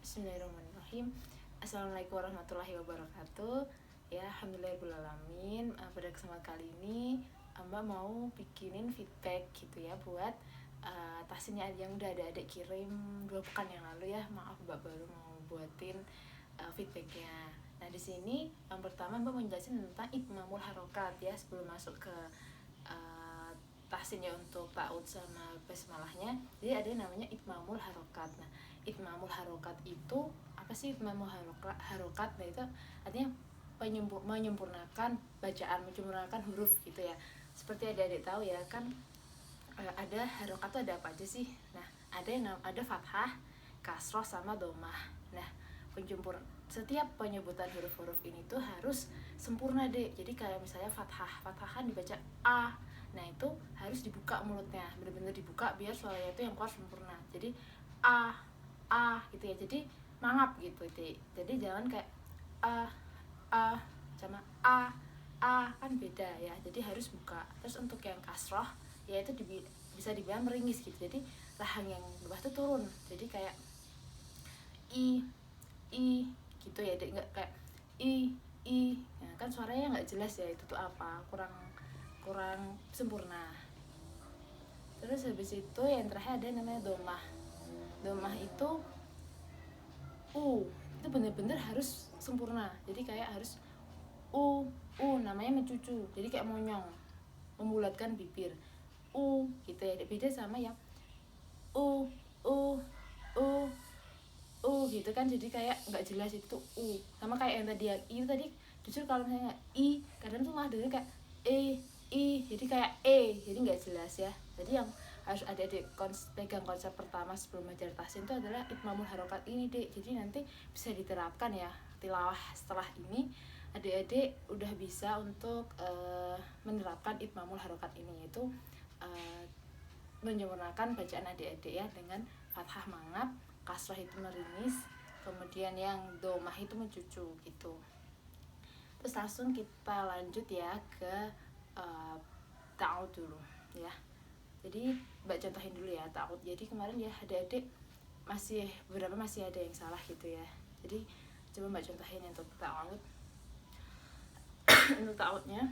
Bismillahirrahmanirrahim. Assalamualaikum warahmatullahi wabarakatuh. Ya, alhamdulillahirrahmanirrahim. Pada kesempatan kali ini Mbak mau bikinin feedback gitu ya buat tasnya yang udah ada adik kirim 2 pekan yang lalu ya. Maaf Mbak baru mau buatin feedbacknya. Nah di sini yang pertama Mbak mau jelasin tentang itmamul harokat ya sebelum masuk ke tahsinnya untuk ta'ud sama basmalahnya. Jadi ada yang namanya itmamul harokat. Nah itmamul harokat itu apa sih? Itmamul harokat nah itu artinya menyempurnakan bacaan, menyempurnakan huruf gitu ya. Seperti adik-adik tahu ya kan, ada harokat tuh ada apa aja sih? Nah ada fathah, kasroh sama domah. Nah setiap penyebutan huruf-huruf ini tuh harus sempurna deh. Jadi kayak misalnya fathahan dibaca a, nah itu harus dibuka mulutnya, benar-benar dibuka biar suaranya itu yang keluar sempurna. Jadi a gitu ya, jadi mangap gitu deh. Jadi jangan kayak sama a kan beda ya, jadi harus buka. Terus untuk yang kasroh ya itu bisa dibilang meringis gitu, jadi rahang yang bawah tuh turun, jadi kayak i gitu ya, nggak kayak i nah, kan suaranya nggak jelas ya, itu tuh apa, kurang sempurna. Terus habis itu yang terakhir ada yang namanya domah itu itu bener-bener harus sempurna, jadi kayak harus namanya mencucu, jadi kayak monyong, membulatkan bibir gitu ya, beda sama yang gitu kan, jadi kayak nggak jelas itu sama kayak yang tadi yang i tadi. Justru kalau misalnya i kadang tuh malah dengar kayak jadi kayak jadi nggak jelas ya. Jadi yang harus adik-adik pegang konsep pertama sebelum belajar tahsin itu adalah itmamul harokat ini dek. Jadi nanti bisa diterapkan ya tilawah setelah ini, adik-adik udah bisa untuk menerapkan itmamul harokat ini, yaitu menyempurnakan bacaan adik-adik ya dengan fathah mangap, kasrah itu meringis, kemudian yang domah itu mencucu gitu. Terus langsung kita lanjut ya ke ta'ud dulu ya. Jadi Mbak contohin dulu ya ta'ud. Jadi kemarin ya adik-adik beberapa masih ada yang salah gitu ya. Jadi coba Mbak contohin untuk ta'ud. Untuk ta'udnya,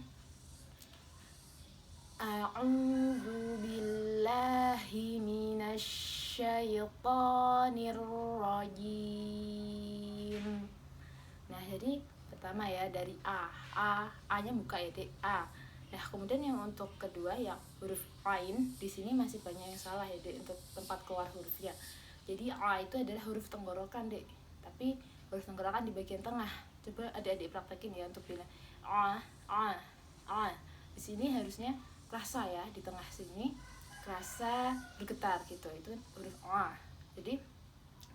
a'udzu billahi minasyaitonir rajim. Nah, jadi pertama ya dari A-nya buka ya, Dek, A. Nah, kemudian yang untuk kedua yang huruf ain, di sini masih banyak yang salah ya, Dek, untuk tempat keluar hurufnya. Jadi A itu adalah huruf tenggorokan, Dek. Tapi huruf tenggorokan di bagian tengah. Coba adik-adik praktekin ya untuk bilang A. Di sini harusnya kerasa ya, di tengah sini kerasa bergetar gitu. Itu huruf A. Jadi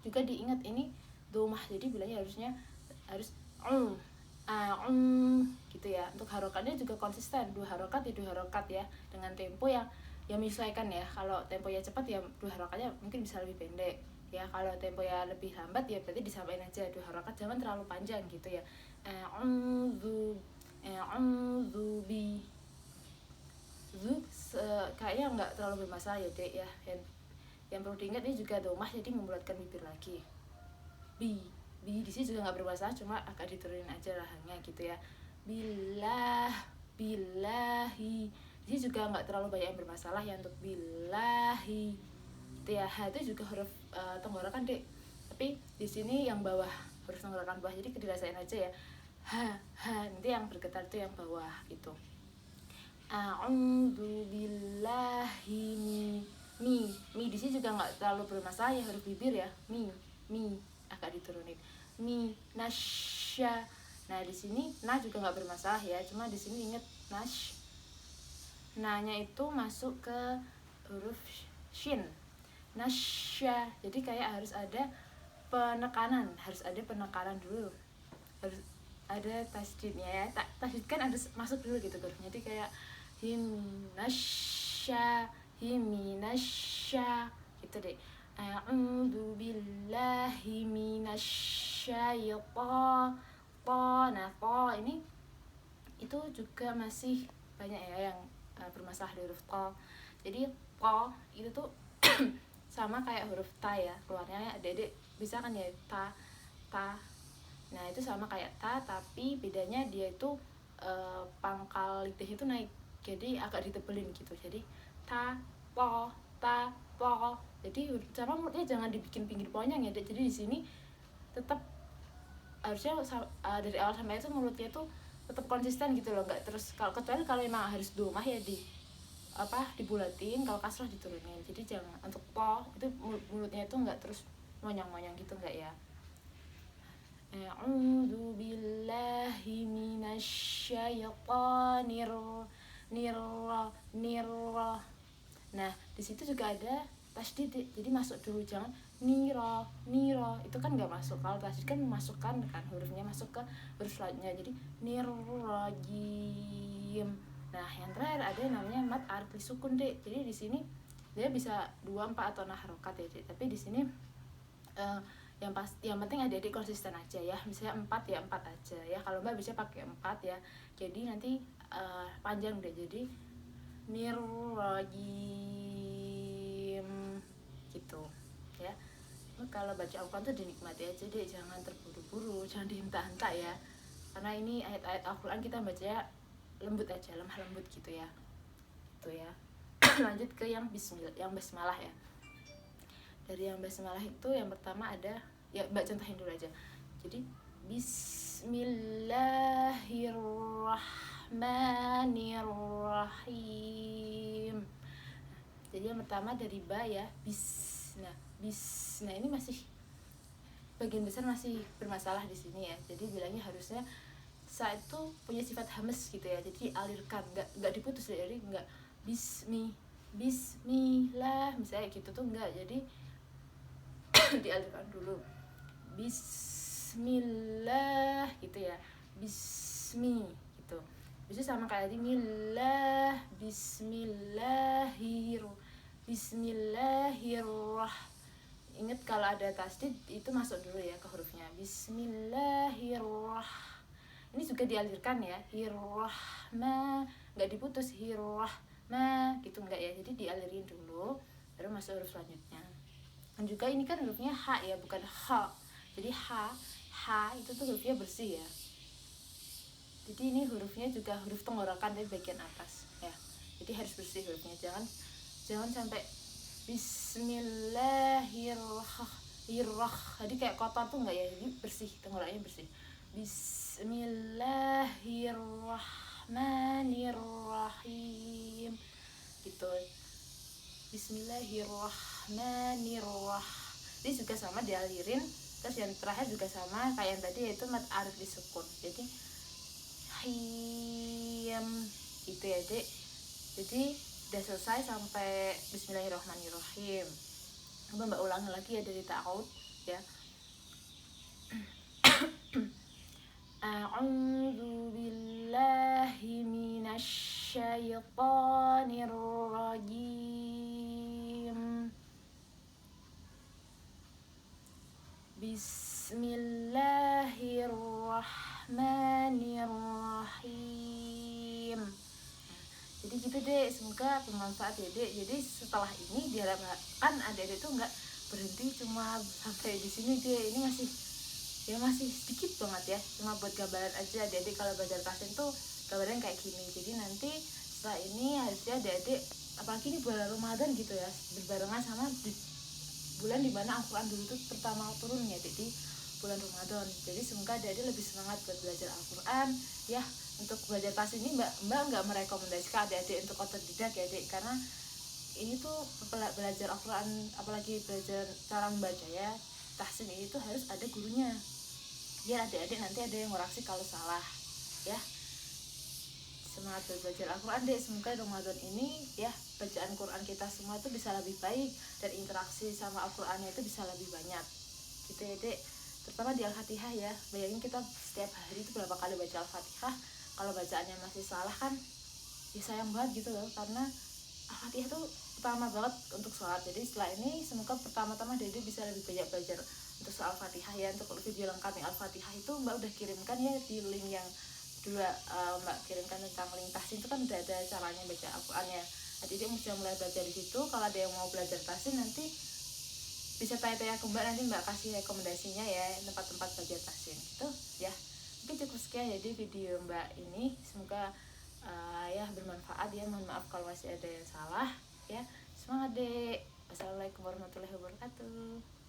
juga diingat ini domah. Jadi bilangnya harus gitu ya. Untuk harokatnya juga konsisten, 2 harokat ya dengan tempo yang menyesuaikan ya. Kalau temponya cepat ya 2 harokatnya mungkin bisa lebih pendek ya. Kalau temponya lebih lambat ya berarti disampaikan aja 2 harokat, jangan terlalu panjang gitu ya. Kayaknya nggak terlalu bermasalah ya, Dek ya. Yang perlu diingat ini juga domah, jadi membulatkan bibir lagi. Bi di sini juga nggak bermasalah, cuma agak diturunin aja rahangnya gitu ya. Billahi di sini juga nggak terlalu banyak yang bermasalah ya untuk billahi gitu ya. H itu juga huruf tenggorokan, Dek, tapi di sini yang bawah, huruf tenggorokan bawah, jadi dirasain aja ya. Nanti yang bergetar itu yang bawah gitu. A'udzu billahi mi di sini juga nggak terlalu bermasalah ya, huruf bibir ya. Mi agak diturunin. Nasya. Nah di sini nah juga nggak bermasalah ya, cuma di sini ingat nanya itu masuk ke huruf shin. Nasya, jadi kayak harus ada penekanan dulu, harus ada tasdidnya ya. Tasdid kan harus masuk dulu gitu kan. Jadi kayak himinasya gitu deh. A'udzu billahi minasyaitonir rajim. Ini itu juga masih banyak ya yang bermasalah di huruf to. Jadi to itu tuh sama kayak huruf ta ya, keluarnya adik-adik bisa kan ya, ta. Nah itu sama kayak ta, tapi bedanya dia itu pangkal lidah itu naik, jadi agak ditebelin gitu. Jadi ta po, jadi sama mulutnya jangan dibikin pinggir ponyong ya, jadi di sini tetap harusnya dari awal sampai itu mulutnya itu tetap konsisten gitu loh, nggak terus kalau kecuali kalau emang harus domah ya dibulatin, kalau kasrah diturunin. Jadi jangan untuk po itu mulutnya itu nggak terus monyong-monyong gitu, nggak ya. A'udzu billahi minasyaitonir nirra. Nah, di situ juga ada tasdid, jadi masuk dulu, jangan niro. Itu kan nggak masuk. Kalau tasdid kan memasukkan kan hurufnya masuk ke huruf selanjutnya. Jadi nirrajim. Nah, yang terakhir ada yang namanya mad arif sukun, Dek. Jadi di sini dia bisa 2, 4 atau 6 harokat ya, Dek. Tapi di sini yang penting adik-adik konsisten aja ya, misalnya 4 ya 4 aja ya, kalau Mbak bisa pakai 4 ya, jadi nanti panjang deh, jadi nirrajim gitu ya. Kalau baca Al-Quran tuh dinikmati aja deh, jangan terburu-buru, jangan dihentak-hentak ya, karena ini ayat-ayat Al-Quran kita baca lembut aja, lemah lembut gitu ya, gitu ya. Lanjut ke yang basmalah ya. Dari yang basmalah itu yang pertama ada ya, Mbak contohin dulu aja. Jadi Bismillahirrahmanirrahim. Jadi yang pertama dari ba ya, nah ini masih bagian besar masih bermasalah di sini ya. Jadi bilangnya harusnya sa itu punya sifat hamas gitu ya, jadi alirkan, nggak diputus, jadi nggak bismillah misalnya gitu tuh enggak, jadi dialirkan dulu bismillah gitu ya, bismi gitu. Bisa sama kayak tadi millah, bismillahirrah. Ingat kalau ada tasdid itu masuk dulu ya ke hurufnya, bismillahirrah. Ini juga dialirkan ya, hirrahma, nggak diputus, hirrahma gitu enggak ya, jadi dialirin dulu baru masuk huruf selanjutnya. Dan juga ini kan hurufnya H ya, bukan H. Jadi H itu tuh hurufnya bersih ya. Jadi ini hurufnya juga huruf tenggorokan dari bagian atas ya. Jadi harus bersih hurufnya. Jangan sampai bismillahirrahmanirrahim. Jadi kayak kotor tuh enggak ya. Jadi bersih, tenggorokannya bersih. Bismillahirrahmanirrahim. Gitu. Bismillahirrahmanirrahim. Ini juga sama dialirin. Terus yang terakhir juga sama kayak yang tadi, yaitu mad arif disukun. Jadi him itu ya, Dek. Jadi udah selesai sampai bismillahirrahmanirrahim. Mbak ulangi lagi ya dari ta'awud ya. A'udzu billahi minasyaitonir rajim. Bismillahirrahmanirrahim. Jadi gitu deh, semoga bermanfaat ya Dek. Jadi setelah ini diharapkan adik-adik tuh nggak berhenti cuma sampai di sini deh. Ini masih sedikit banget ya, cuma buat gambaran aja adik-adik kalau belajar tahsin tuh gambaran kayak gini. Jadi nanti setelah ini harusnya adik-adik, apalagi ini bulan Ramadan gitu ya, berbarengan sama bulan dimana Al-Quran dulu itu pertama turunnya di bulan Ramadan. Jadi semoga adik-adik lebih semangat buat belajar Al-Quran ya. Untuk belajar tahsin ini mbak nggak merekomendasikan adik-adik untuk otodidak ya Dek, karena ini tuh belajar Al-Quran, apalagi belajar cara membaca ya, tahsin ini tuh harus ada gurunya, biar adik-adik nanti ada yang ngoreksi kalau salah ya. Semangat belajar Al-Quran Dek. Semoga Ramadan ini ya, bacaan Quran kita semua itu bisa lebih baik dan interaksi sama Al-Qurannya itu bisa lebih banyak gitu ya Dek. Terutama di Al-Fatihah ya, bayangin kita setiap hari itu berapa kali baca Al-Fatihah. Kalau bacaannya masih salah kan ya sayang banget gitu loh, karena Al-Fatihah tuh utama banget untuk sholat. Jadi setelah ini semoga pertama-tama Dede bisa lebih banyak belajar untuk soal Fatihah ya. Untuk video lengkap yang Al-Fatihah itu Mbak udah kirimkan ya di link yang dua Mbak kirimkan tentang link tahsin, itu kan udah ada caranya baca Al-Quran ya. Jadi sudah mulai belajar di situ. Kalau ada yang mau belajar tahsin nanti bisa tanya-tanya ke Mbak, nanti Mbak kasih rekomendasinya ya tempat-tempat belajar pasien gitu ya. Mungkin cukup sekian ya di video Mbak ini, semoga ya bermanfaat ya. Mohon maaf kalau masih ada yang salah ya. Semangat dek. Wassalamualaikum warahmatullahi wabarakatuh.